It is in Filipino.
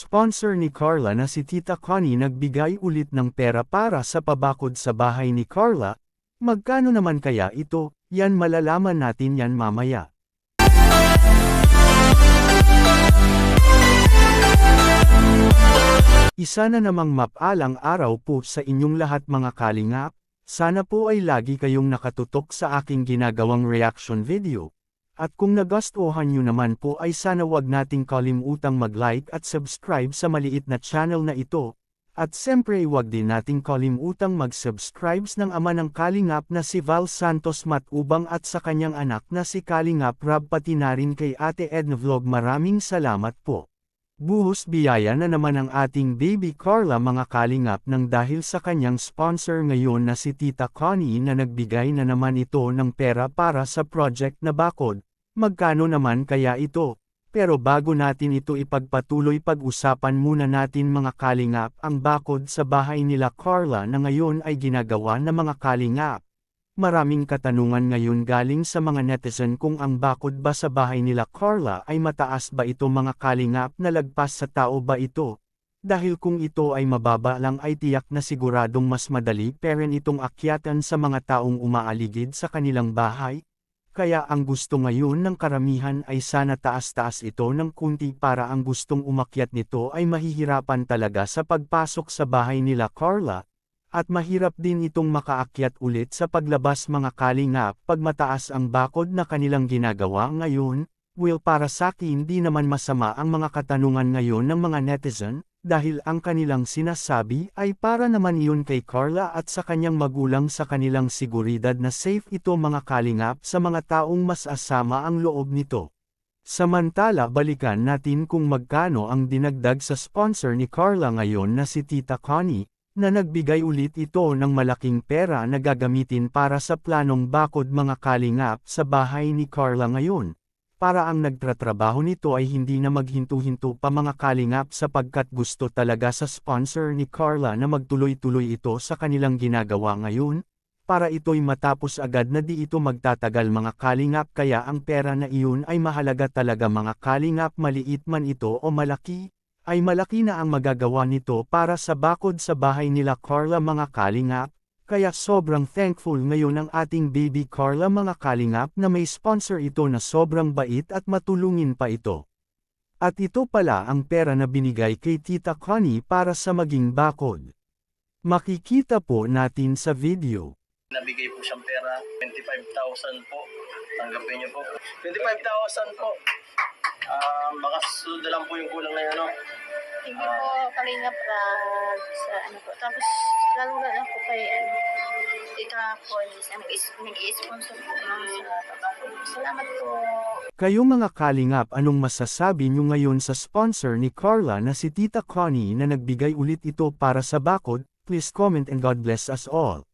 Sponsor ni Carla na si Tita Connie nagbigay ulit ng pera para sa pabakod sa bahay ni Carla. Magkano naman kaya ito? Yan malalaman natin yan mamaya. Isa na namang mapalang araw po sa inyong lahat mga kalingap. Sana po ay lagi kayong nakatutok sa aking ginagawang reaction video. At kung nagustuhan nyo naman po ay sana wag nating kalimutang mag-like at subscribe sa maliit na channel na ito. At siyempre wag din nating kalimutang mag-subscribe ng ama ng Kalingap na si Val Santos Matubang at sa kanyang anak na si Kalingap Rab pati na rin kay Ate Edna Vlog. Maraming salamat po. Buhos biyaya na naman ang ating baby Carla mga kalingap nang dahil sa kanyang sponsor ngayon na si Tita Connie na nagbigay na naman ito ng pera para sa project na bakod. Magkano naman kaya ito? Pero bago natin ito ipagpatuloy pag-usapan muna natin mga kalingap ang bakod sa bahay nila Carla na ngayon ay ginagawa ng mga kalingap. Maraming katanungan ngayon galing sa mga netizen kung ang bakod ba sa bahay nila Carla ay mataas ba ito mga kalingap na lagpas sa tao ba ito? Dahil kung ito ay mababa lang ay tiyak na siguradong mas madali peren itong akyatan sa mga taong umaaligid sa kanilang bahay. Kaya ang gusto ngayon ng karamihan ay sana taas-taas ito ng kunti para ang gustong umakyat nito ay mahihirapan talaga sa pagpasok sa bahay nila Carla. At mahirap din itong makaakyat ulit sa paglabas mga kalingap pag mataas ang bakod na kanilang ginagawa ngayon. Well para sa akin di naman masama ang mga katanungan ngayon ng mga netizen, dahil ang kanilang sinasabi ay para naman iyon kay Carla at sa kanyang magulang sa kanilang seguridad na safe ito mga kalingap sa mga taong mas asama ang loob nito. Samantala balikan natin kung magkano ang dinagdag sa sponsor ni Carla ngayon na si Tita Connie, na nagbigay ulit ito ng malaking pera na gagamitin para sa planong bakod mga kalingap sa bahay ni Carla ngayon. Para ang nagtratrabaho nito ay hindi na maghinto-hinto pa mga kalingap sapagkat gusto talaga sa sponsor ni Carla na magtuloy-tuloy ito sa kanilang ginagawa ngayon, para ito'y matapos agad na di ito magtatagal mga kalingap kaya ang pera na iyon ay mahalaga talaga mga kalingap maliit man ito o malaki, ay malaki na ang magagawa nito para sa bakod sa bahay nila Carla mga kalingap. Kaya sobrang thankful ngayon ang ating baby Carla mga kalingap na may sponsor ito na sobrang bait at matulungin pa ito. At ito pala ang pera na binigay kay Tita Connie para sa maging bakod. Makikita po natin sa video. Nabigay po siyang pera, 25,000 po. Tanggapin niyo po. 25,000 po. Baka susunod na lang po yung kulang na yan, no? Thank you po, Kalingap Rab, sa ano po. Tapos, lalo na po kay, Tita Connie, nag-i-sponsor po naman sa trabaho. Salamat po. Kayo mga kalingap anong masasabi nyo ngayon sa sponsor ni Carla na si Tita Connie na nagbigay ulit ito para sa bakod? Please comment and God bless us all.